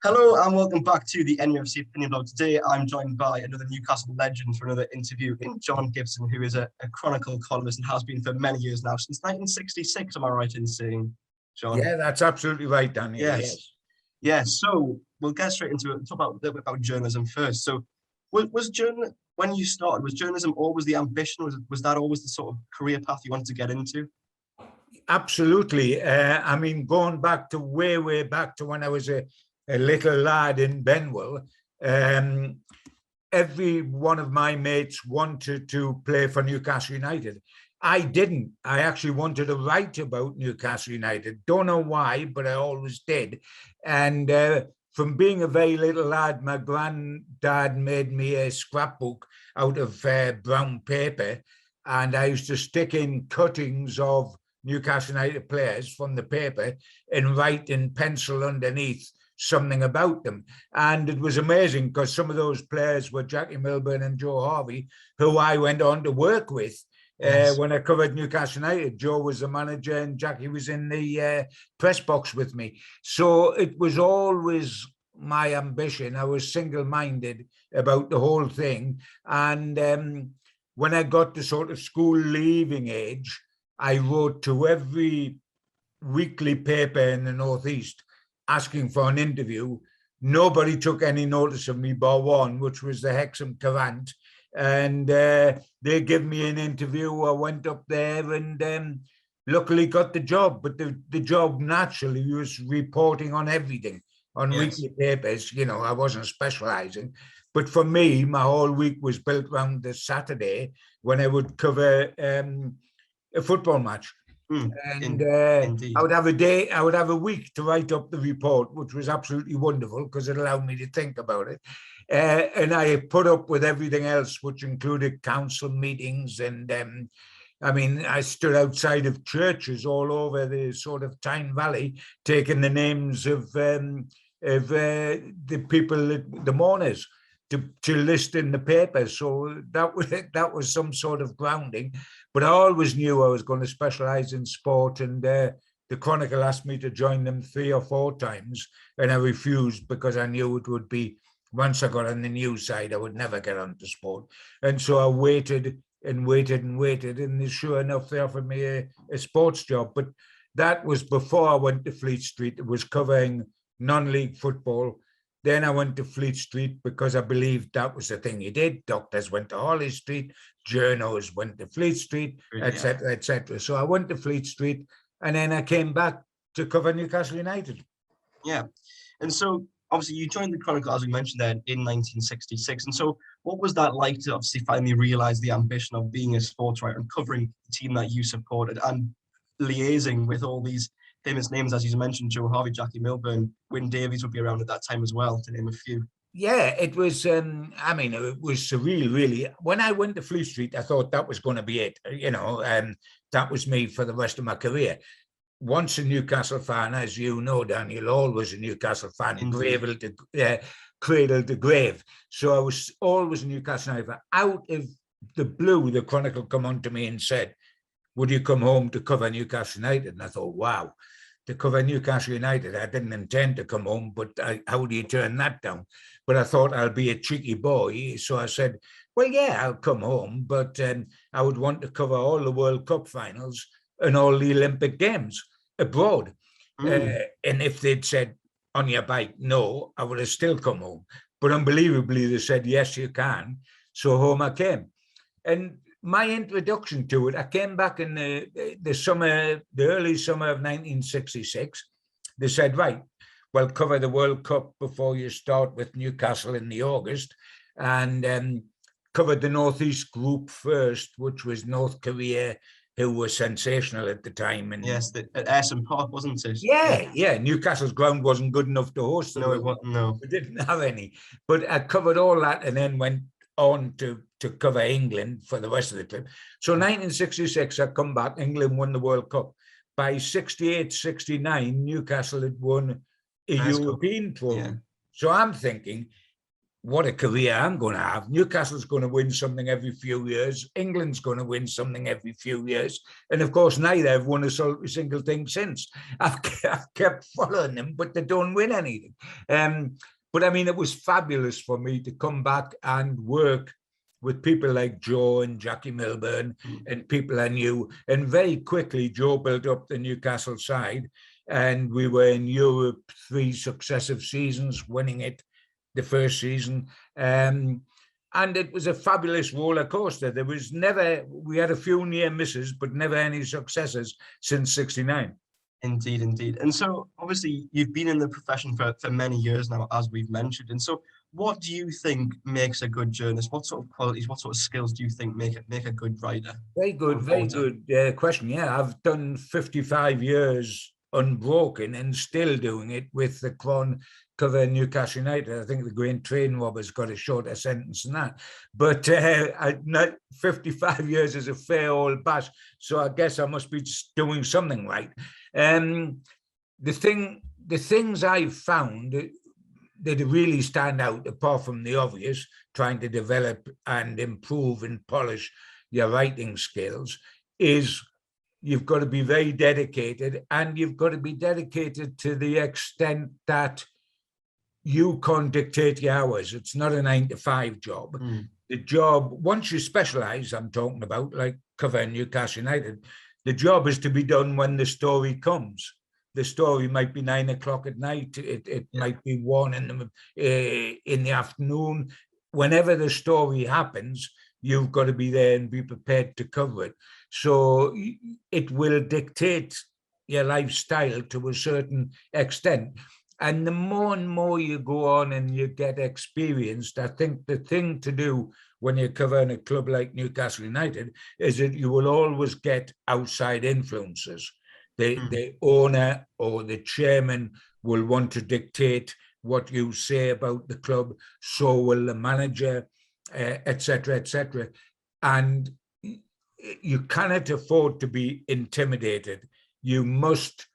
Hello and welcome back to the NUFC Opinion Blog. Today I'm joined by another Newcastle legend for another interview in John Gibson, who is a Chronicle columnist and has been for many years now, since 1966, am I right in saying, John? Yeah, that's absolutely right, Daniel. Yes. Yes, so we'll get straight into it. Talk about a little bit about journalism first. So was journalism, when you started, was journalism always the ambition? Was that always the sort of career path you wanted to get into? Absolutely. I mean, going back to way back to when I was a little lad in Benwell, every one of my mates wanted to play for Newcastle United. I didn't. I actually wanted to write about Newcastle United. Don't know why, but I always did. And from being a very little lad, my granddad made me a scrapbook out of brown paper, and I used to stick in cuttings of Newcastle United players from the paper and write in pencil underneath something about them. And it was amazing because some of those players were Jackie Milburn and Joe Harvey, who I went on to work with. Yes. When I covered Newcastle United. Joe was the manager and Jackie was in the press box with me. So it was always my ambition. I was single-minded about the whole thing. And when I got to sort of school leaving age, I wrote to every weekly paper in the Northeast asking for an interview. Nobody took any notice of me bar one, which was the Hexham Courant. And they gave me an interview. I went up there and luckily got the job. But the job naturally was reporting on everything, on weekly papers. You know, I wasn't specializing. But for me, my whole week was built around the Saturday when I would cover a football match. And I would have a week to write up the report, which was absolutely wonderful because it allowed me to think about it. And I put up with everything else, which included council meetings. And I mean, I stood outside of churches all over the sort of Tyne Valley, taking the names of the people, the mourners, to list in the paper. So that was some sort of grounding. But I always knew I was going to specialize in sport, and the Chronicle asked me to join them 3 or 4 times, and I refused because I knew it would be, once I got on the news side, I would never get onto sport. And so I waited and waited and waited, and sure enough, they offered me a sports job. But that was before I went to Fleet Street. It was covering non-league football. Then I went to Fleet Street because I believed that was the thing you did. Doctors went to Harley Street, journos went to Fleet Street, etc., etc. So I went to Fleet Street, and then I came back to cover Newcastle United. Yeah, and so obviously you joined the Chronicle, as we mentioned there, in 1966. And so what was that like to obviously finally realize the ambition of being a sports writer and covering the team that you supported and liaising with all these famous names, as you mentioned, Joe Harvey, Jackie Milburn, Wyn Davies would be around at that time as well, to name a few. Yeah, it was, I mean, it was surreal, really. When I went to Fleet Street, I thought that was going to be it, you know, that was me for the rest of my career. Once a Newcastle fan, as you know, Daniel, always a Newcastle fan, cradle to grave. So I was always a Newcastle United fan. Out of the blue, the Chronicle come on to me and said, would you come home to cover Newcastle United? And I thought, wow, to cover Newcastle United. I didn't intend to come home, but how do you turn that down? But I thought I'll be a cheeky boy. So I said, well, yeah, I'll come home, but I would want to cover all the World Cup finals and all the Olympic Games abroad. And if they'd said, on your bike, no, I would have still come home. But unbelievably, they said, yes, you can. So home I came. And my introduction to it, I came back in the early summer of 1966. They said, right, well, cover the World Cup before you start with Newcastle in the August, and covered the Northeast group first, which was North Korea, who was sensational at the time. And yes, at Ayresome Park, wasn't it? Yeah. Newcastle's ground wasn't good enough to host them. No, it wasn't. No, we didn't have any. But I covered all that, and then went on to cover England for the rest of the trip. So 1966, I come back, England won the World Cup. By 68, 69, Newcastle had won a European trophy. Yeah. So I'm thinking, what a career I'm going to have. Newcastle's going to win something every few years. England's going to win something every few years. And of course, neither have won a single thing since. I've kept following them, but they don't win anything. But I mean, it was fabulous for me to come back and work with people like Joe and Jackie Milburn and people I knew. And very quickly, Joe built up the Newcastle side. And we were in Europe 3 successive seasons, winning it the first season. And it was a fabulous roller coaster. We had a few near misses, but never any successes since '69. Indeed, indeed. And so obviously you've been in the profession for many years now, as we've mentioned. And so what do you think makes a good journalist? What sort of qualities, what sort of skills do you think make a good writer? Very good question. Yeah, I've done 55 years unbroken and still doing it with the Cron covering Newcastle United. I think the Green Train Robbers got a shorter sentence than that. But 55 years is a fair old bash, so I guess I must be doing something right. The things I've found that really stand out, apart from the obvious, trying to develop and improve and polish your writing skills, is you've got to be very dedicated, and you've got to be dedicated to the extent that you can't dictate your hours. It's not a 9-to-5 job. The job, once you specialize, I'm talking about, like covering Newcastle United, the job is to be done when the story comes. The story might be 9 o'clock at night. It might be 1 in the afternoon. Whenever the story happens, you've got to be there and be prepared to cover it. So it will dictate your lifestyle to a certain extent. And the more and more you go on and you get experienced, I think the thing to do when you're covering a club like Newcastle United is that you will always get outside influences. The owner or the chairman will want to dictate what you say about the club, so will the manager, etc., etc. And you cannot afford to be intimidated. You must,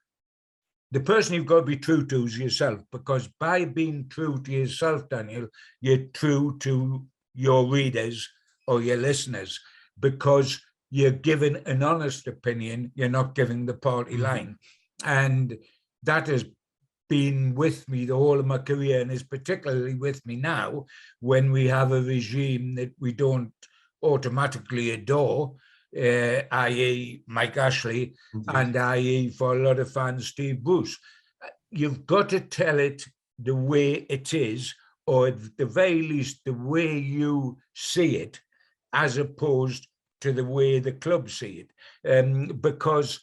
the person you've got to be true to is yourself, because by being true to yourself, Daniel, you're true to your readers or your listeners, because you're giving an honest opinion, you're not giving the party line. And that has been with me the whole of my career, and is particularly with me now when we have a regime that we don't automatically adore, i.e. Mike Ashley, and i.e. for a lot of fans, Steve Bruce. You've got to tell it the way it is, or at the very least the way you see it, as opposed to the way the club see it. Because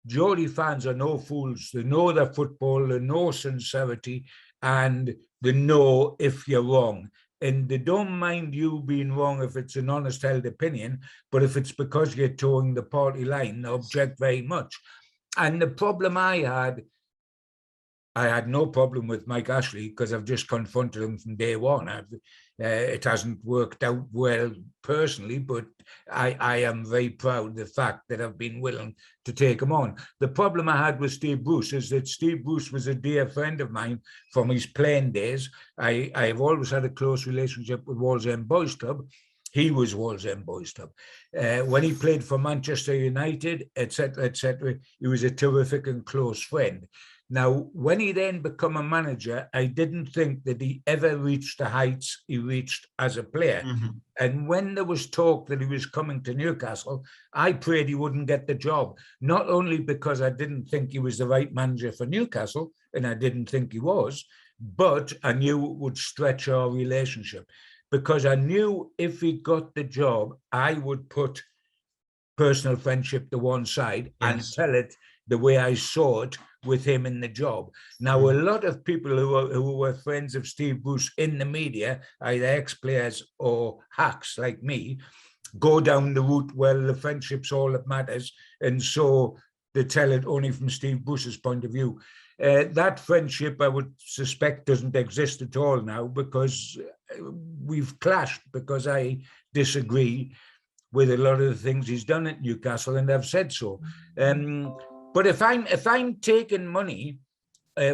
Geordie fans are no fools. They know their football, they know sincerity, and they know if you're wrong. And they don't mind you being wrong if it's an honest held opinion, but if it's because you're towing the party line, they object very much. And the problem I had no problem with Mike Ashley, because I've just confronted him from day one. It hasn't worked out well personally, but I am very proud of the fact that I've been willing to take him on. The problem I had with Steve Bruce is that Steve Bruce was a dear friend of mine from his playing days. I have always had a close relationship with Wallsend Boys Club. He was Wallsend Boys Club. When he played for Manchester United, etc., he was a terrific and close friend. Now, when he then became a manager, I didn't think that he ever reached the heights he reached as a player. And when there was talk that he was coming to Newcastle, I prayed he wouldn't get the job, not only because I didn't think he was the right manager for Newcastle, and I didn't think he was, but I knew it would stretch our relationship, because I knew if he got the job, I would put personal friendship to one side and tell it the way I saw it with him in the job. Now, a lot of people who were friends of Steve Bruce in the media, either ex-players or hacks like me, go down the route, well, the friendship's all that matters, and so they tell it only from Steve Bruce's point of view. That friendship, I would suspect, doesn't exist at all now, because we've clashed, because I disagree with a lot of the things he's done at Newcastle, and I've said so. But if I'm taking money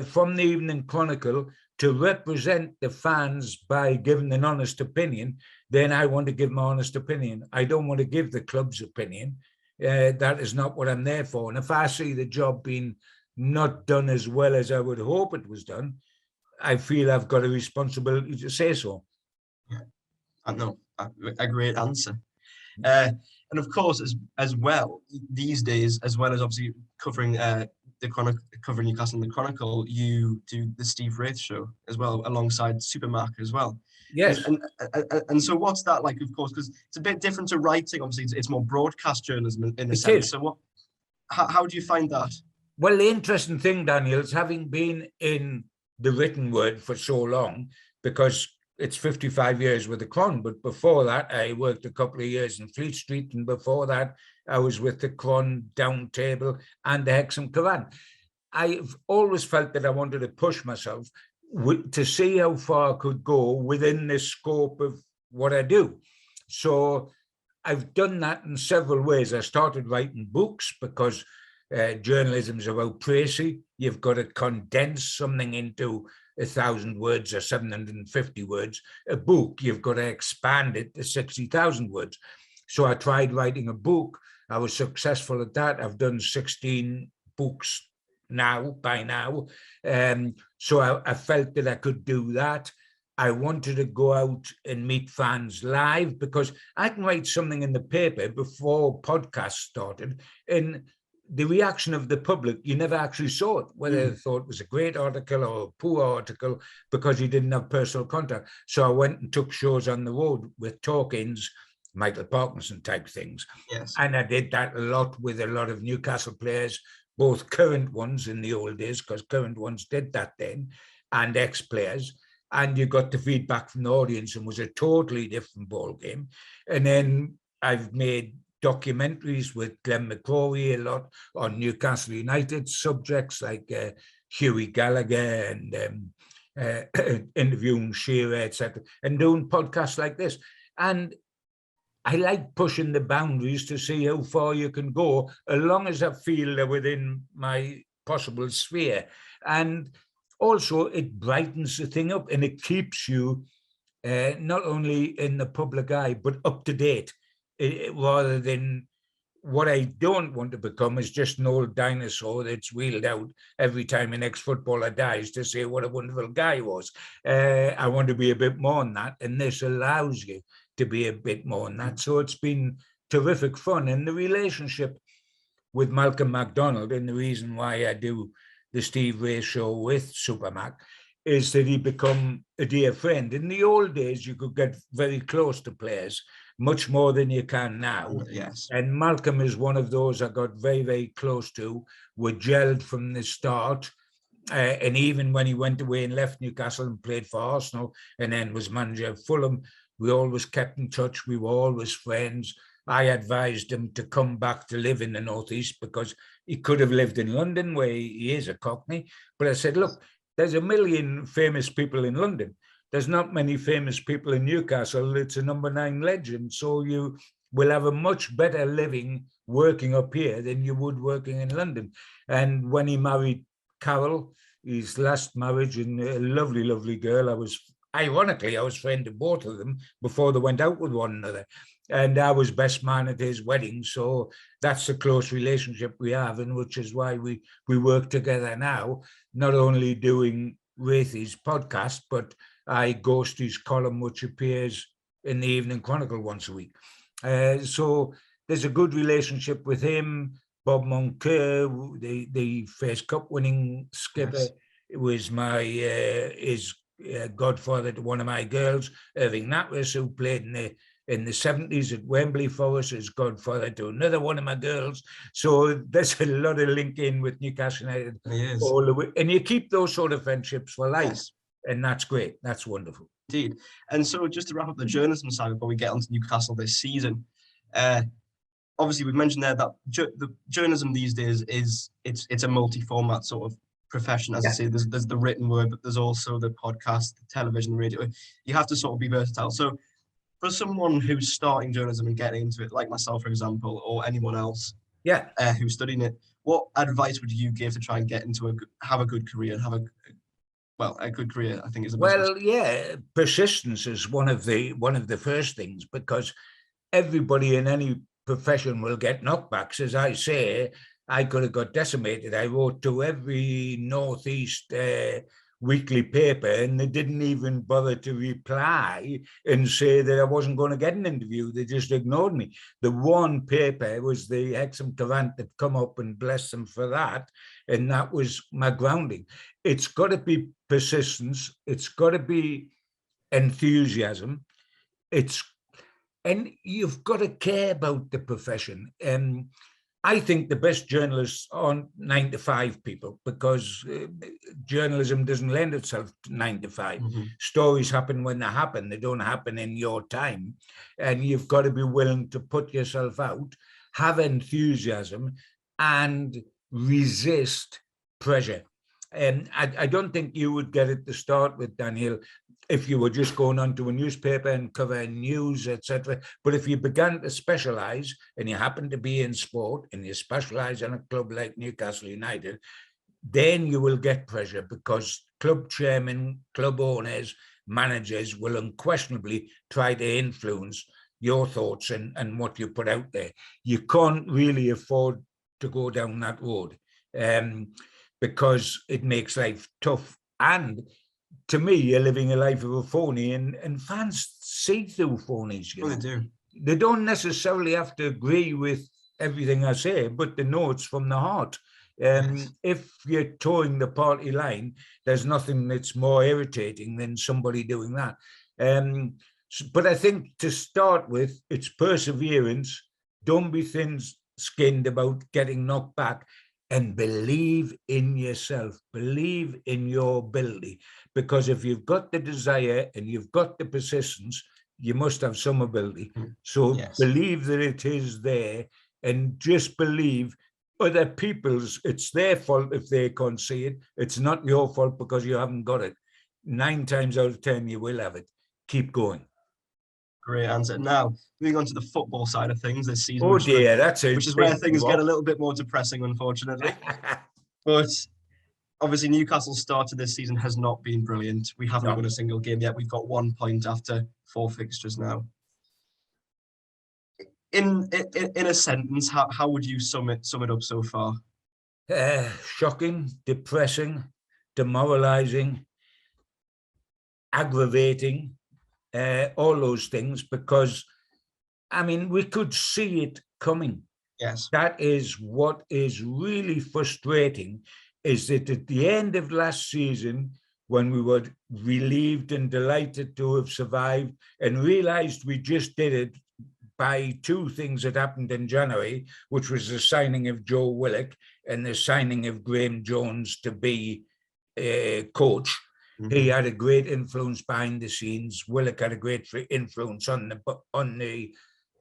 from the Evening Chronicle to represent the fans by giving an honest opinion, then I want to give my honest opinion. I don't want to give the club's opinion. That is not what I'm there for. And if I see the job being not done as well as I would hope it was done, I feel I've got a responsibility to say so. Yeah, I know. A great answer. And of course, as well, these days, as well as obviously covering covering Newcastle in the Chronicle, you do the Steve Wraith show as well, alongside Supermarket as well. Yes. And so what's that like, of course, because it's a bit different to writing. Obviously, it's more broadcast journalism in a sense. Is. So how do you find that? Well, the interesting thing, Daniel, is having been in the written word for so long, because it's 55 years with the Cron, but before that, I worked a couple of years in Fleet Street, and before that, I was with the Cron, Down Table, and the Hexham Coran. I've always felt that I wanted to push myself to see how far I could go within the scope of what I do. So I've done that in several ways. I started writing books because journalism is about précis. You've got to condense something into 1,000 words or 750 words. A book, you've got to expand it to 60,000 words. So I tried writing a book. I was successful at that. I've done 16 books by now. So I felt that I could do that. I wanted to go out and meet fans live, because I can write something in the paper before podcasts started, and the reaction of the public, you never actually saw it, whether they thought it was a great article or a poor article, because you didn't have personal contact. So I went and took shows on the road with talk-ins, Michael Parkinson type things. Yes. And I did that a lot with a lot of Newcastle players, both current ones in the old days, because current ones did that then, and ex-players. And you got the feedback from the audience, and was a totally different ball game. And then I've made documentaries with Glenn McCrory a lot on Newcastle United subjects, like Hughie Gallagher, and interviewing Shearer, etc., and doing podcasts like this. And I like pushing the boundaries to see how far you can go, as long as I feel they're within my possible sphere. And also, it brightens the thing up, and it keeps you not only in the public eye, but up to date, rather than what I don't want to become is just an old dinosaur that's wheeled out every time an ex-footballer dies to say what a wonderful guy he was. I want to be a bit more than that, and this allows you to be a bit more than that. So it's been terrific fun. And the relationship with Malcolm MacDonald, and the reason why I do the Steve Wraith show with Supermac, is that he become a dear friend. In the old days, you could get very close to players, much more than you can now. Yes. And Malcolm is one of those I got very, very close to. We gelled from the start. And even when he went away and left Newcastle and played for Arsenal, and then was manager of Fulham, we always kept in touch. We were always friends. I advised him to come back to live in the Northeast, because he could have lived in London, where he is a Cockney. But I said, look, there's a million famous people in London. There's not many famous people in Newcastle. It's a number 9 legend. So you will have a much better living working up here than you would working in London. And when he married Carol, his last marriage, and a lovely, lovely girl, I was friend of both of them before they went out with one another. And I was best man at his wedding. So that's a close relationship we have, and which is why we work together now, not only doing Wraithy's podcast, but I ghost his column, which appears in the Evening Chronicle once a week. So there's a good relationship with him. Bob Moncur, the first cup winning skipper, yes, was my his godfather to one of my girls, Irving Natras, who played in the 70s at Wembley for us, as godfather to another one of my girls. So there's a lot of link in with Newcastle United all the way. And you keep those sort of friendships for life. Yes. And that's great. That's wonderful. Indeed. And so just to wrap up the journalism side before we get onto Newcastle this season, obviously we've mentioned there that the journalism these days it's a multi-format sort of profession. As I say, there's the written word, but there's also the podcast, the television, radio. You have to sort of be versatile. So for someone who's starting journalism and getting into it, like myself, for example, or anyone else who's studying it, what advice would you give to try and get into have a good career and have a well, a good career, I think, is a buzzword. Well, yeah, persistence is one of the first things, because everybody in any profession will get knockbacks. As I say, I could have got decimated. I wrote to every Northeast weekly paper, and they didn't even bother to reply and say that I wasn't going to get an interview. They just ignored me. The one paper was the Hexham Courant that come up, and bless them for that. And that was my grounding. It's got to be persistence. It's got to be enthusiasm. And you've got to care about the profession. I think the best journalists aren't 9 to 5 people, because journalism doesn't lend itself to 9 to 5. Mm-hmm. Stories happen when they happen. They don't happen in your time. And you've got to be willing to put yourself out, have enthusiasm, and resist pressure. And I don't think you would get it to start with, Daniel, if you were just going onto a newspaper and covering news, etc. But if you began to specialise, and you happen to be in sport, and you specialise in a club like Newcastle United, then you will get pressure, because club chairmen, club owners, managers will unquestionably try to influence your thoughts and what you put out there. You can't really afford to go down that road, because it makes life tough. And to me, you're living a life of a phony, and fans see through phonies. You know? They do. They don't necessarily have to agree with everything I say, but they know it's from the heart. Yes. If you're towing the party line, there's nothing that's more irritating than somebody doing that. But I think, to start with, it's perseverance. Don't be thin-skinned about getting knocked back. And believe in yourself, believe in your ability, because if you've got the desire and you've got the persistence, you must have some ability. So yes. Believe that it is there, and just believe other people's, it's their fault if they can't see it. It's not your fault because you haven't got it. 9 times out of 10, you will have it. Keep going. Great answer. Now, moving on to the football side of things this season. Oh dear, that's it. Which is where things get a little bit more depressing, unfortunately. But obviously, Newcastle started this season has not been brilliant. We haven't won a single game yet. We've got 1 point after 4 fixtures now. In a sentence, how would you sum it up so far? Shocking, depressing, demoralizing, aggravating. All those things, because I mean, we could see it coming. Yes. That is what is really frustrating, is that at the end of last season, when we were relieved and delighted to have survived and realized we just did it by 2 things that happened in January, which was the signing of Joe Willock and the signing of Graham Jones to be coach. He had a great influence behind the scenes. Willock had a great influence on the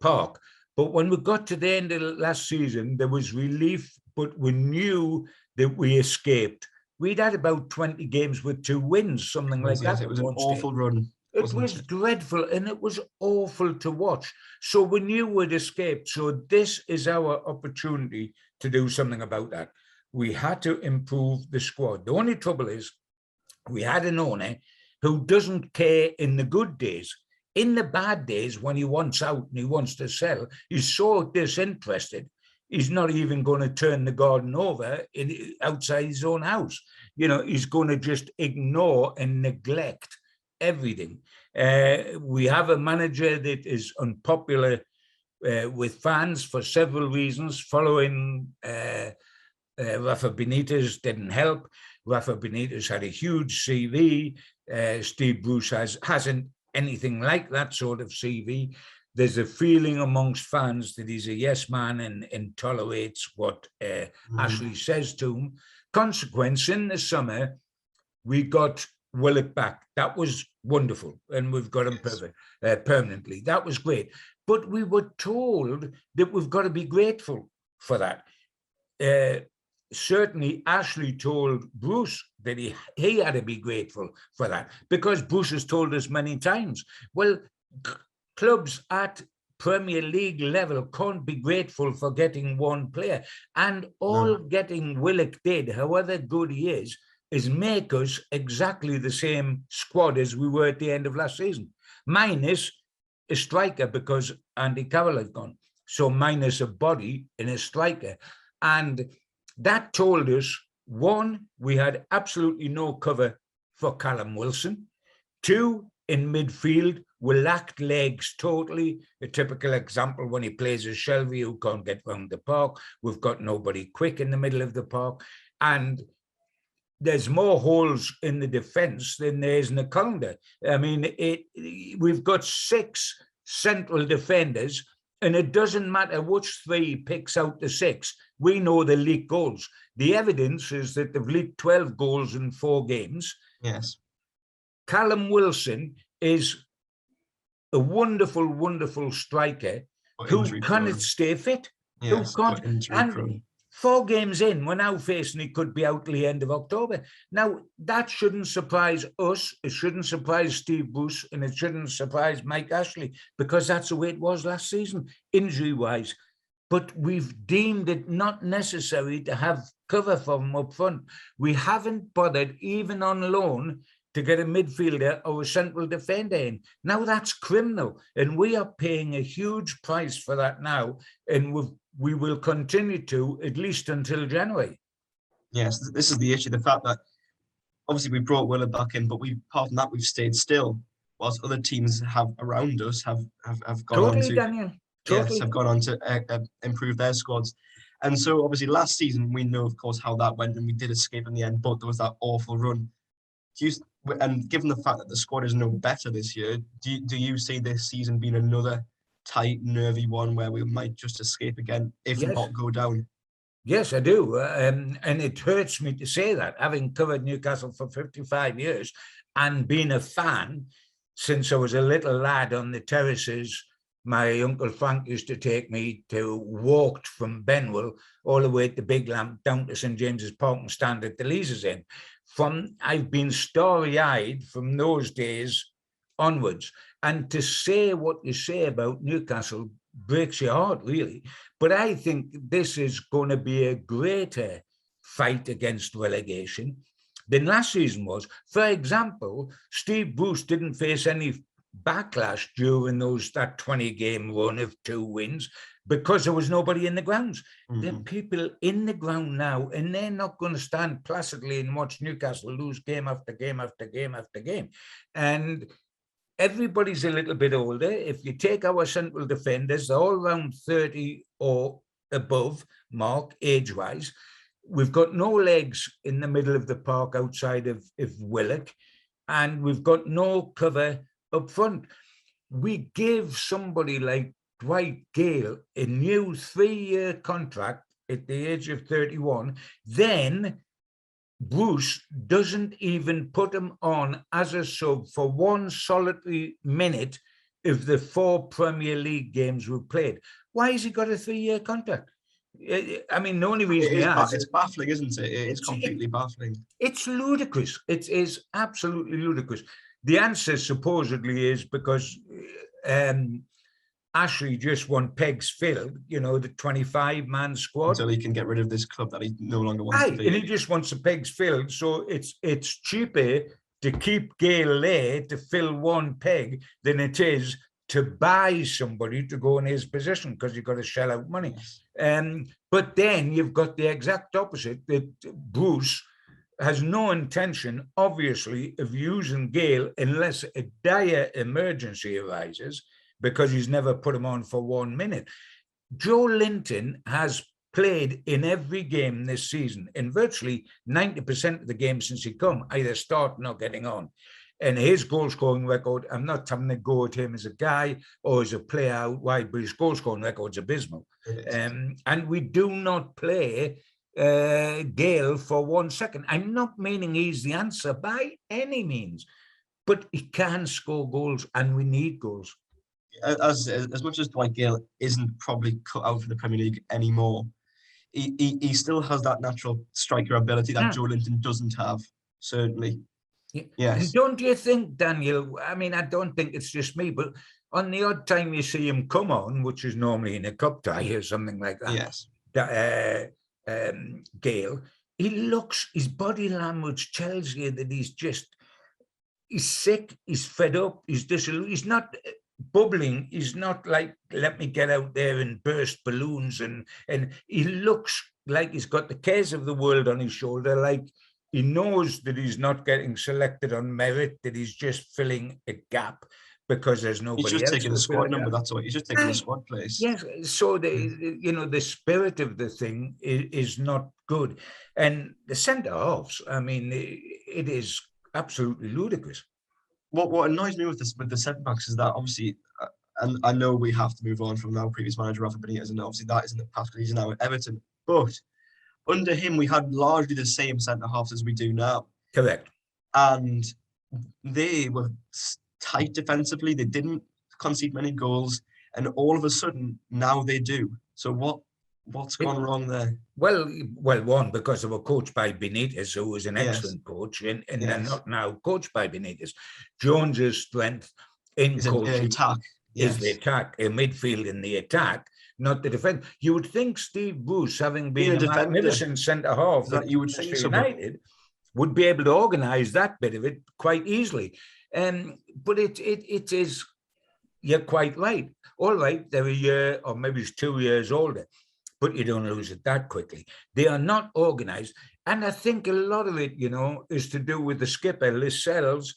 park. But when we got to the end of last season, there was relief, but we knew that we escaped. We'd had about 20 games with 2 wins, something like that. It was an awful run. It was dreadful, and it was awful to watch. So we knew we'd escaped. So this is our opportunity to do something about that. We had to improve the squad. The only trouble is, we had an owner who doesn't care in the good days. In the bad days, when he wants out and he wants to sell, he's so disinterested, he's not even going to turn the garden over outside his own house. You know, he's going to just ignore and neglect everything. We have a manager that is unpopular with fans for several reasons. Following Rafa Benitez didn't help. Rafa Benitez had a huge CV. Steve Bruce hasn't anything like that sort of CV. There's a feeling amongst fans that he's a yes man and tolerates what Ashley says to him. Consequence, in the summer, we got Willock back. That was wonderful. And we've got him permanently. That was great. But we were told that we've got to be grateful for that. Certainly, Ashley told Bruce that he had to be grateful for that, because Bruce has told us many times, well, clubs at Premier League level can't be grateful for getting 1 player. And all getting Willock did, however good he is, is make us exactly the same squad as we were at the end of last season, minus a striker because Andy Carroll had gone. So minus a body and a striker. And that told us, one, we had absolutely no cover for Callum Wilson. Two, in midfield, we lacked legs totally. A typical example when he plays as Shelby, who can't get round the park. We've got nobody quick in the middle of the park. And there's more holes in the defence than there's in the calendar. I mean, we've got 6 central defenders, and it doesn't matter which 3 picks out the 6. We know they leak goals. The evidence is that they've leaked 12 goals in 4 games. Yes. Callum Wilson is a wonderful, wonderful striker who cannot stay fit. Yes, who can't. And 4 games in, we're now facing he could be out till the end of October. Now, that shouldn't surprise us. It shouldn't surprise Steve Bruce, and it shouldn't surprise Mike Ashley, because that's the way it was last season, injury-wise. But we've deemed it not necessary to have cover for him up front. We haven't bothered, even on loan, to get a midfielder or a central defender in. Now that's criminal, and we are paying a huge price for that now, and we will continue to, at least until January. Yes, this is the issue, the fact that obviously we brought Willer back in, but apart from that, we've stayed still, whilst other teams around us have gone on to... Daniel. Totally. Yes, have gone on to improve their squads. And so obviously last season, we know, of course, how that went, and we did escape in the end, but there was that awful run. And given the fact that the squad is no better this year, do you see this season being another tight, nervy one where we might just escape again if not go down? Yes, I do. And it hurts me to say that, having covered Newcastle for 55 years and been a fan since I was a little lad on the terraces. My Uncle Frank used to take me to walk from Benwell all the way to Big Lamp down to St. James's Park and stand at the Leazes Inn. I've been starry-eyed from those days onwards. And to say what you say about Newcastle breaks your heart, really. But I think this is going to be a greater fight against relegation than last season was. For example, Steve Bruce didn't face any backlash during that 20-game run of 2 wins because there was nobody in the grounds. Mm-hmm. There are people in the ground now, and they're not going to stand placidly and watch Newcastle lose game after game after game after game. And everybody's a little bit older. If you take our central defenders, they're all around 30 or above mark age-wise. We've got no legs in the middle of the park outside of Willock, and we've got no cover up front. We give somebody like Dwight Gale a new 3-year contract at the age of 31, then Bruce doesn't even put him on as a sub for 1 solitary minute of the 4 Premier League games we've played. Why has he got a 3-year contract? I mean, the only reason it's baffling, isn't it? It's completely baffling. It's ludicrous. It is absolutely ludicrous. The answer supposedly is because Ashley just want pegs filled, the 25-man squad. Until he can get rid of this club that he no longer wants to be. And he just wants the pegs filled. So it's cheaper to keep Gale there to fill 1 peg than it is to buy somebody to go in his position, because you've got to shell out money. But then you've got the exact opposite, that Bruce has no intention, obviously, of using Gale unless a dire emergency arises, because he's never put him on for 1 minute. Joe Linton has played in every game this season, in virtually 90% of the games since he come, either starting or getting on. And his goal-scoring record, I'm not having a go at him as a guy or as a player out wide, but his goal-scoring record's abysmal. And we do not play Gale for 1 second. I'm not meaning he's the answer by any means, but he can score goals, and we need goals. As much as Dwight Gale isn't probably cut out for the Premier League anymore, he still has that natural striker ability that Joe Linton doesn't have, certainly. Yes. And don't you think, Daniel, I mean, I don't think it's just me, but on the odd time you see him come on, which is normally in a cup tie or something like that, yes, Gale, his body language tells you that he's sick, he's fed up, he's disillusioned. He's not bubbling. He's not like, let me get out there and burst balloons. And he looks like he's got the cares of the world on his shoulder, like he knows that he's not getting selected on merit, that he's just filling a gap because there's nobody else. He's just taking the squad number, that's all. He's just taking the squad place. Yes, so the spirit of the thing is not good. And the centre-halves, I mean, it is absolutely ludicrous. What annoys me with the centre-backs is that obviously, and I know we have to move on from now previous manager Rafa Benitez, and obviously that isn't the past because he's now at Everton, but under him, we had largely the same centre-halves as we do now. Correct. And they were tight defensively. They didn't concede many goals. And all of a sudden, now they do. So what's gone wrong there? Well, one, because they were coached by Benitez, who was an excellent coach, and they're not now coached by Benitez. Jones's strength in coaching attack. Is the attack, a midfield in the attack, not the defense. You would think Steve Bruce, having been a magnificent centre-half at Newcastle United, would be able to organise that bit of it quite easily. But it is, you're quite right. All right, they're a year or maybe it's 2 years older, but you don't lose it that quickly. They are not organised. And I think a lot of it, is to do with the skipper. Lascelles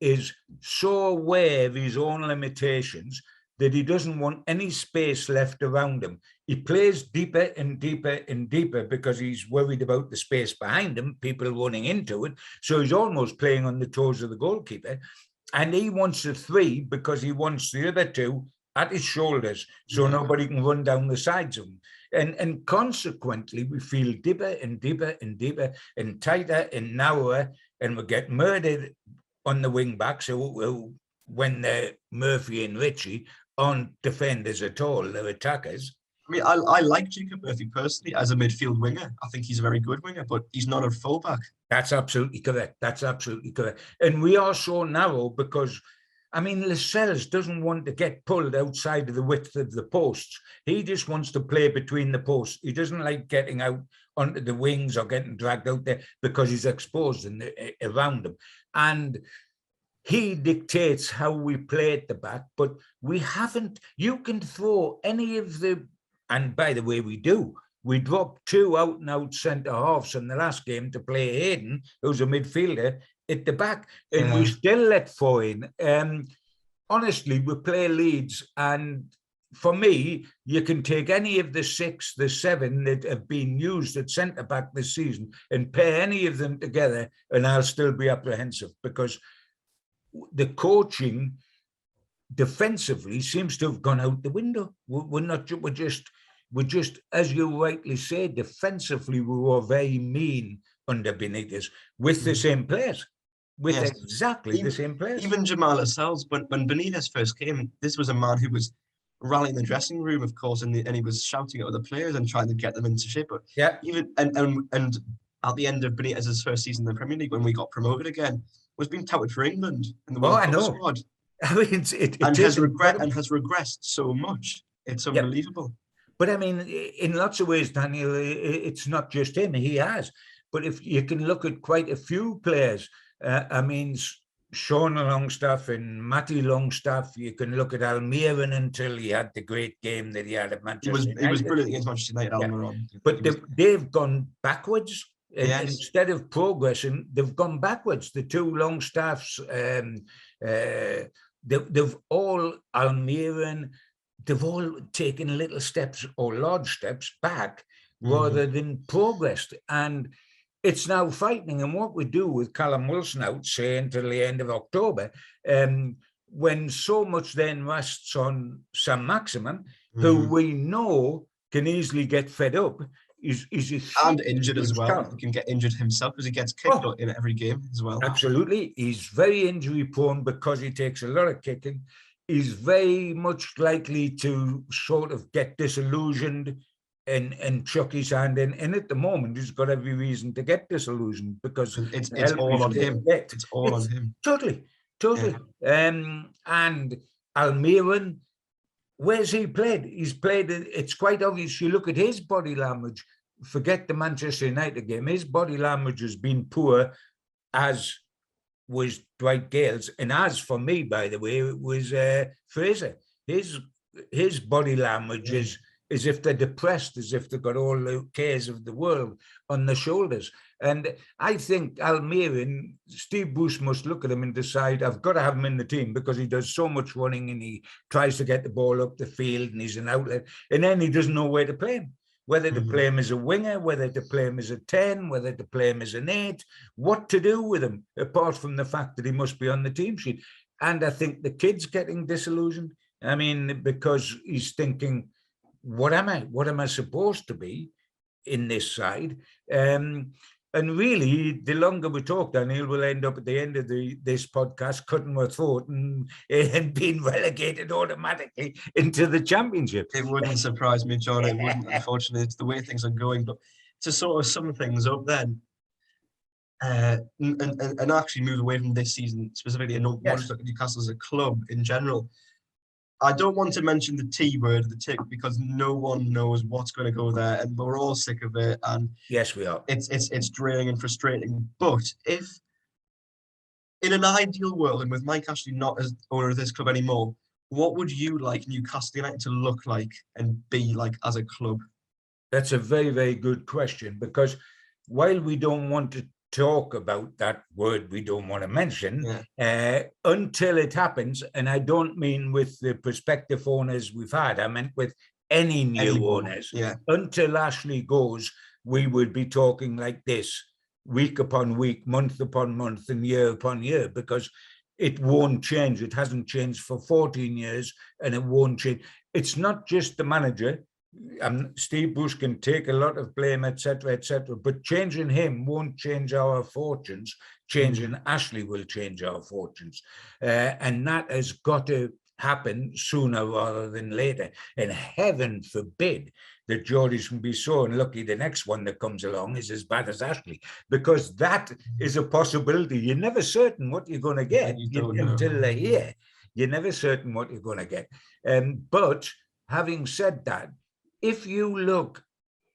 is so aware of his own limitations that he doesn't want any space left around him. He plays deeper and deeper and deeper because he's worried about the space behind him, people running into it. So he's almost playing on the toes of the goalkeeper. And he wants a 3 because he wants the other 2 at his shoulders so nobody can run down the sides of him. And consequently, we feel deeper and deeper and deeper and tighter and narrower, and we get murdered on the wing backs, who when they're Murphy and Ritchie, aren't defenders at all, they're attackers. I mean, I like Jacob Murphy personally as a midfield winger. I think he's a very good winger, but he's not a fullback. That's absolutely correct. That's absolutely correct. And we are so narrow because, I mean, Lascelles doesn't want to get pulled outside of the width of the posts. He just wants to play between the posts. He doesn't like getting out onto the wings or getting dragged out there because he's exposed around them. And he dictates how we play at the back, but we haven't. You can throw any of the, and by the way, we do. We dropped 2 out-and-out centre-halves in the last game to play Hayden, who's a midfielder, at the back, and we still let 4 in. Honestly, we play Leeds, and for me, you can take any of the 6, the 7 that have been used at centre-back this season and pair any of them together, and I'll still be apprehensive because the coaching defensively seems to have gone out the window. We're just, as you rightly say, defensively, we were very mean under Benitez with the same players. Exactly the same players. Even Jamal Lascelles, when Benitez first came, this was a man who was rallying the dressing room, of course, and he was shouting at other players and trying to get them into shape. But even and at the end of Benitez's first season in the Premier League, when we got promoted again, was being touted for England in the World Cup squad. I mean, has regressed so much. It's unbelievable. But I mean, in lots of ways, Daniel, it's not just him. He has. But if you can look at quite a few players, I mean, Sean Longstaff and Matty Longstaff, you can look at Almiron until he had the great game that he had at Manchester United. He was brilliant against Manchester United, Almiron. But they've gone backwards. Instead of progressing, they've gone backwards. The 2 Longstaffs, they've all, Almiron, they've all taken little steps or large steps back rather than progressed. And it's now frightening. And what we do with Callum Wilson out, say, until the end of October, when so much then rests on Sam Maximin, who we know can easily get fed up, is and injured as well. He can get injured himself because he gets kicked in every game as well. Absolutely. He's very injury prone because he takes a lot of kicking. He's very much likely to sort of get disillusioned and chuck his hand in. And at the moment, he's got every reason to get disillusioned because it's all on him. It's all on him. Totally. And Almiron, where's he played? He's played, it's quite obvious. You look at his body language. forget the Manchester United game. His body language has been poor, as was Dwight Gale's, and as for me, by the way, it was Fraser. His body language is as if they're depressed, as if they've got all the cares of the world on their shoulders. And I think Almiron, Steve Bruce must look at him and decide, I've got to have him in the team because he does so much running and he tries to get the ball up the field and he's an outlet. And then he doesn't know where to play him, whether to play him as a winger, whether to play him as a 10, whether to play him as an 8, what to do with him, apart from the fact that he must be on the team sheet. And I think the kid's getting disillusioned. I mean, because he's thinking, what am I? What am I supposed to be in this side? And really, the longer we talk, Daniel, we'll end up at the end of this podcast cutting our throat and being relegated automatically into the Championship. It wouldn't surprise me, John. It wouldn't, unfortunately. It's the way things are going. But to sort of sum things up then, and actually move away from this season specifically and not just look at Newcastle as a club in general, I don't want to mention the T word, the tick, because no one knows what's going to go there, and we're all sick of it. And yes, we are. It's draining and frustrating. But if in an ideal world, and with Mike Ashley not as owner of this club anymore, what would you like Newcastle United to look like and be like as a club? That's a very, very good question, because while we don't want to talk about that word we don't want to mention until it happens, and I don't mean with the prospective owners we've had, I meant with any new owners. Until Ashley goes, we would be talking like this week upon week, month upon month, and year upon year, because it won't change. It hasn't changed for 14 years, and it won't change. It's not just the manager. Steve Bruce can take a lot of blame, etc., but changing him won't change our fortunes. Changing Ashley will change our fortunes, and that has got to happen sooner rather than later. And heaven forbid that Geordies can be so unlucky the next one that comes along is as bad as Ashley, because that is a possibility. You're never certain what you're going to get until they're here. You're never certain what you're going to get. But having said that, if you look,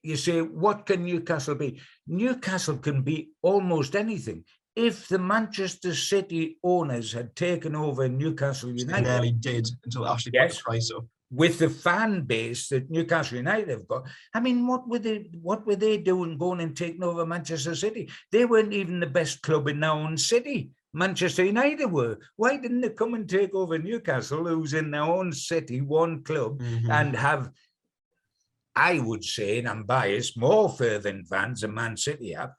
you say, what can Newcastle be? Newcastle can be almost anything. If the Manchester City owners had taken over Newcastle United, they nearly did until Ashley put the price up. With the fan base that Newcastle United have got, I mean, what were they doing going and taking over Manchester City? They weren't even the best club in their own city. Manchester United were. Why didn't they come and take over Newcastle, who's in their own city, one club, and have, I would say, and I'm biased, more fervent fans than Man City have?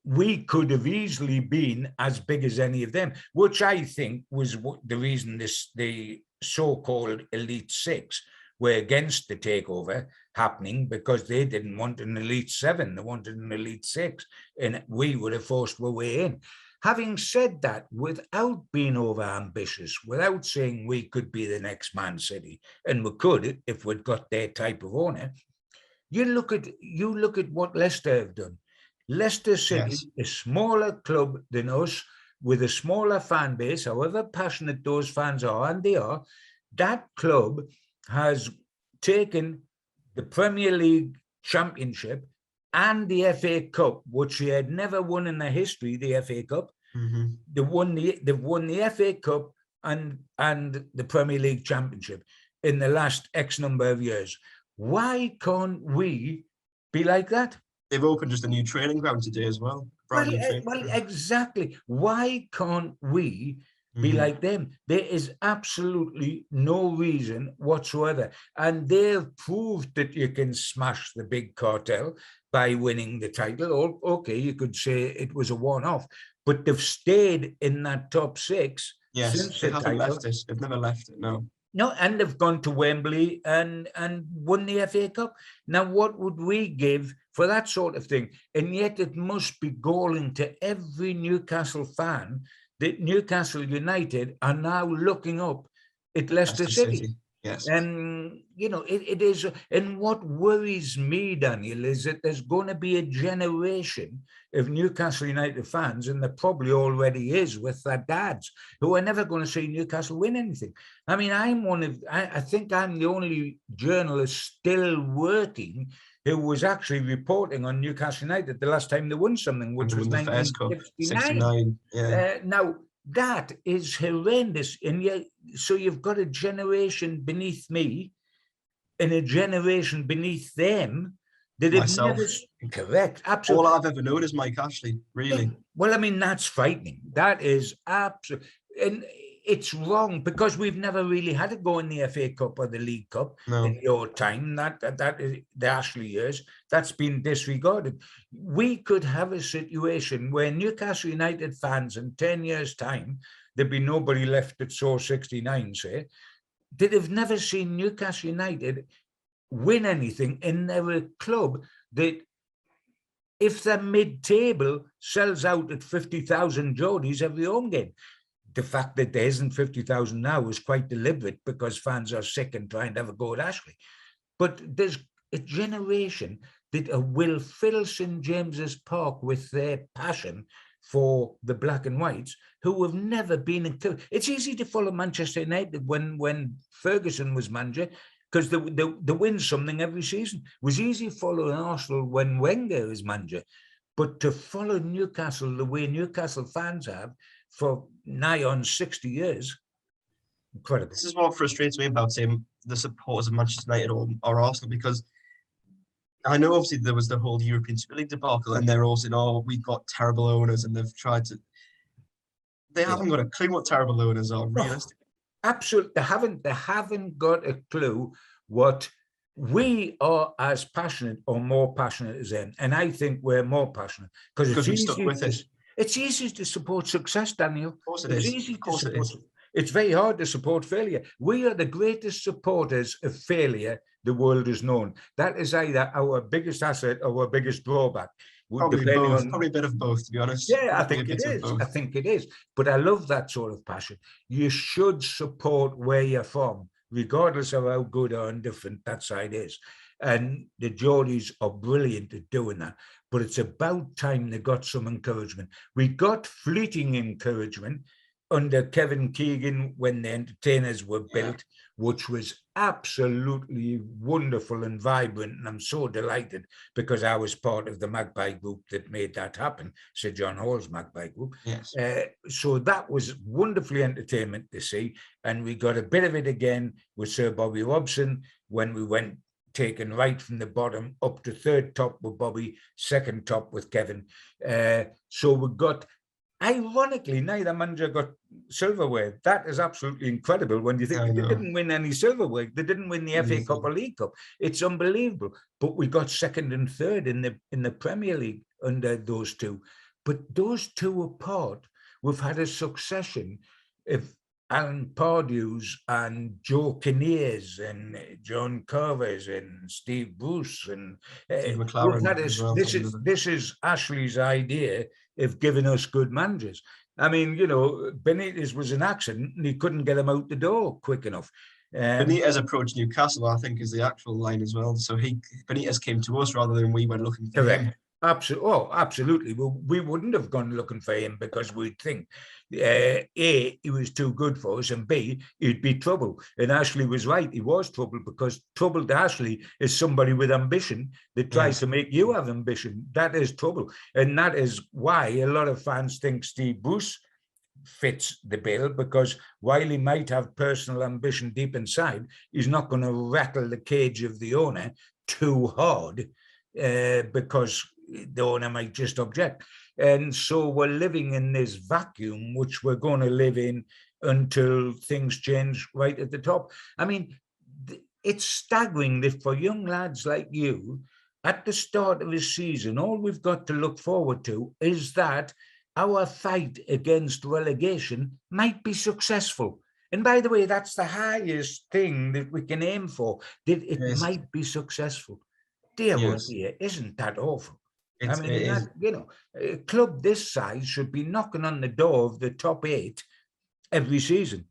We could have easily been as big as any of them, which I think was the reason the so-called Elite Six were against the takeover happening, because they didn't want an Elite Seven, they wanted an Elite Six, and we would have forced our way in. Having said that, without being over-ambitious, without saying we could be the next Man City, and we could if we'd got their type of owner, you look at what Leicester have done. Leicester City, a smaller club than us, with a smaller fan base, however passionate those fans are, and they are, that club has taken the Premier League Championship and the FA Cup, which they had never won in their history, the FA Cup. They've won the FA Cup and the Premier League Championship in the last X number of years. Why can't we be like that? They've opened just a new training ground today as well. Well, exactly. Why can't we be like them? There is absolutely no reason whatsoever. And they've proved that you can smash the big cartel by winning the title. Or, okay, you could say it was a one-off, but they've stayed in that top six since they the haven't title. left it. They've never left it, no. No, and they've gone to Wembley and won the FA Cup. Now, what would we give for that sort of thing? And yet it must be galling to every Newcastle fan that Newcastle United are now looking up at Leicester City. Yes. And, it is. And what worries me, Daniel, is that there's going to be a generation of Newcastle United fans, and there probably already is with their dads, who are never going to see Newcastle win anything. I mean, I think I'm the only journalist still working who was actually reporting on Newcastle United the last time they won something, which was the first cup, 1969. 69. Yeah. Now, that is horrendous. And so you've got a generation beneath me and a generation beneath them that have Myself. never... Correct, absolutely. All I've ever known is Mike Ashley, really. Yeah. Well, I mean, that's frightening. That is absolutely... And it's wrong because we've never really had to go in the FA Cup or the League Cup in your time. That is the Ashley years. That's been disregarded. We could have a situation where Newcastle United fans in 10 years' time, there'd be nobody left at saw 69, say, that have never seen Newcastle United win anything, and they're a club that, if they're mid-table, sells out at 50,000 Geordies every home game. The fact that there isn't 50,000 now is quite deliberate because fans are sick and trying to have a go at Ashley. But there's a generation that will fill St. James's Park with their passion for the black and whites who have never been in... It's easy to follow Manchester United when Ferguson was manager because they win something every season. It was easy following Arsenal when Wenger was manager. But to follow Newcastle the way Newcastle fans have for nigh on 60 years, incredible. This is what frustrates me about the supporters of Manchester United or Arsenal, because I know obviously there was the whole European Super League debacle, and they're all saying, "Oh, we've got terrible owners," and they've tried to. They haven't got a clue what terrible owners are, realistically. Absolutely, they haven't got a clue what we are as passionate or more passionate as them, and I think we're more passionate because we stuck with it. It's easy to support success, Daniel. Of course it is. Easy to support. It's very hard to support failure. We are the greatest supporters of failure the world has known. That is either our biggest asset or our biggest drawback. Probably both. Probably a bit of both, to be honest. Yeah, I think it is. I think it is. But I love that sort of passion. You should support where you're from, regardless of how good or indifferent that side is. And the Geordies are brilliant at doing that. But it's about time they got some encouragement. We got fleeting encouragement under Kevin Keegan when the entertainers were built, which was absolutely wonderful and vibrant. And I'm so delighted because I was part of the Magpie group that made that happen, Sir John Hall's Magpie group. Yes. So that was wonderfully entertainment to see. And we got a bit of it again with Sir Bobby Robson when we went taken right from the bottom up to third top with Bobby, second top with Kevin. So we got, ironically, neither manager got silverware. That is absolutely incredible when you think they didn't win any silverware. They didn't win the FA Cup or League Cup. It's unbelievable. But we got second and third in the Premier League under those two. But those two apart, we've had a succession of Alan Pardew's and Joe Kinnear's and John Carver's and Steve Bruce and Steve McLaren. This is Ashley's idea of giving us good managers. I mean, you know, Benitez was an accident and he couldn't get him out the door quick enough. Benitez approached Newcastle, I think, is the actual line as well. So Benitez came to us rather than we went looking for him. Absolutely. Oh, absolutely. Well, we wouldn't have gone looking for him because we'd think, A, he was too good for us, and B, he'd be trouble. And Ashley was right. He was trouble because trouble to Ashley is somebody with ambition that tries to make you have ambition. That is trouble. And that is why a lot of fans think Steve Bruce fits the bill, because while he might have personal ambition deep inside, he's not going to rattle the cage of the owner too hard because the owner might just object. And so we're living in this vacuum, which we're going to live in until things change right at the top. I mean, it's staggering that for young lads like you, at the start of a season, all we've got to look forward to is that our fight against relegation might be successful. And by the way, that's the highest thing that we can aim for, that it might be successful. Dear, dear, isn't that awful? I mean, a club this size should be knocking on the door of the top 8 every season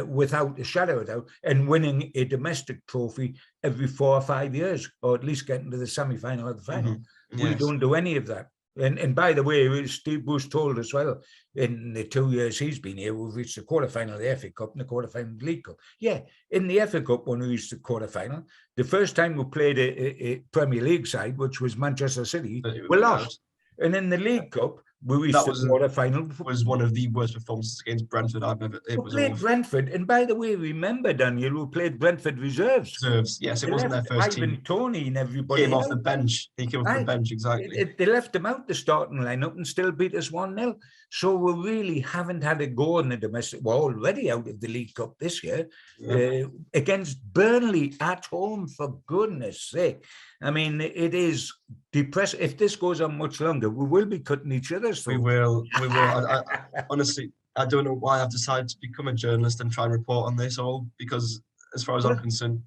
without a shadow of a doubt, and winning a domestic trophy every 4 or 5 years, or at least getting to the semi-final or the final. We don't do any of that. And by the way, Steve Bush told us, well, in the 2 years he's been here, we've reached the quarterfinal of the FA Cup and the quarterfinal of the League Cup. Yeah, in the FA Cup, when we reached the quarterfinal, the first time we played a Premier League side, which was Manchester City, we lost. And in the League Cup, we reached the quarterfinal. Was one of the worst performances against Brentford I've ever. We played Brentford, and by the way, remember, Daniel, we played Brentford reserves. Yes, it wasn't their first team. Ivan Toney and everybody came off the bench. He came off the bench, exactly. They left him out the starting lineup and still beat us 1-0. So we really haven't had a go in the domestic. We're already out of the League Cup this year against Burnley at home, for goodness sake. I mean, it is depressing. If this goes on much longer, we will be cutting each other's throats. We will. I, honestly, I don't know why I've decided to become a journalist and try and report on this all, because as far as I'm concerned.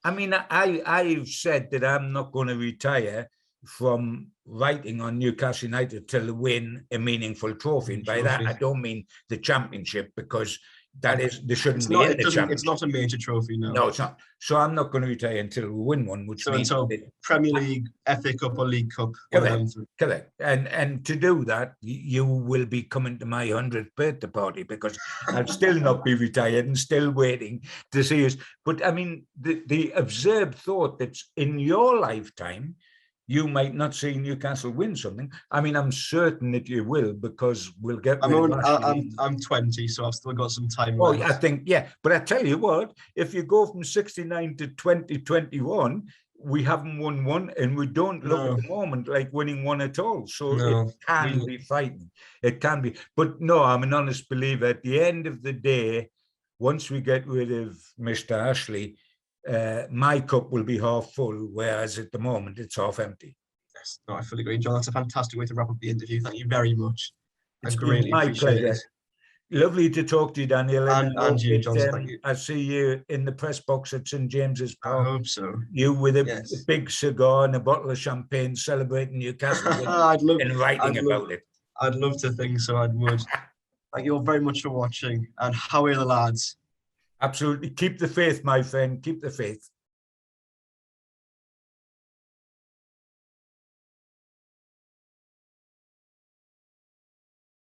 I mean, I've said that I'm not going to retire from writing on Newcastle United till they win a meaningful trophy. And by that, I don't mean the championship, because they shouldn't be in the championship. It's not a major trophy, no. No, it's not. So I'm not going to retire until we win one, which means Premier League, FA Cup, or League Cup. Correct. And to do that, you will be coming to my 100th birthday party, because I'll still not be retired and still waiting to see us. But I mean, the absurd thought that in your lifetime, you might not see Newcastle win something. I mean, I'm certain that you will, because we'll get. I'm 20, so I've still got some time left. I think, yeah. But I tell you what, if you go from 69 to 2021, we haven't won one, and we don't look at the moment like winning one at all. So it can be frightening. It can be. But no, I'm an honest believer. At the end of the day, once we get rid of Mr. Ashley, my cup will be half full, whereas at the moment it's half empty. Yes, no, I fully agree, John. That's a fantastic way to wrap up the interview. Thank you very much. It's been my pleasure. Lovely to talk to you, Daniel. And you, John. Thank you. I see you in the press box at St. James's Park. I hope so. You with a big cigar and a bottle of champagne, celebrating Newcastle and writing about it. I'd love to think so. I would. Thank you all very much for watching. And how are the lads? Absolutely. Keep the faith, my friend. Keep the faith.